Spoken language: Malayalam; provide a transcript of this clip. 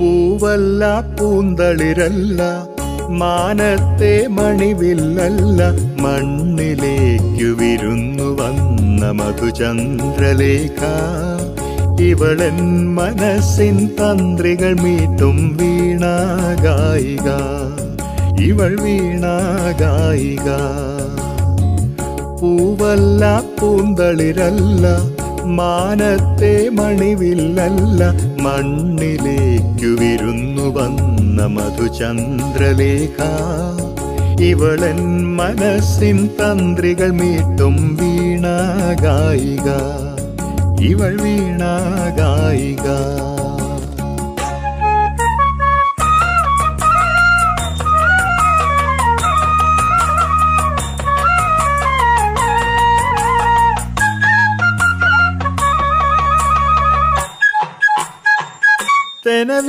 പൂവല്ല പൂന്തളിരല്ല, മാനത്തെ മണിവില്ലല്ല, മണ്ണിലേക്കു വിരുന്നു വന്ന മധുചന്ദ്രലേഖ. ഇവളെൻ മനസ്സിൻ തന്ത്രികൾ മീട്ടും വീണാഗായിക, ഇവൾ വീണാഗായിക. പൂവല്ല പൂന്തളിരല്ല, മാനത്തെ മണിവില്ലല്ല, മണ്ണിലേക്കു വിരുന്നു വന്ന മധുചന്ദ്രലേഖ. ഇവളെൻ മനസ്സിൻ തന്ത്രികൾ മീട്ടും വീണാഗായിക, ഇവൾ വീണാഗായിക.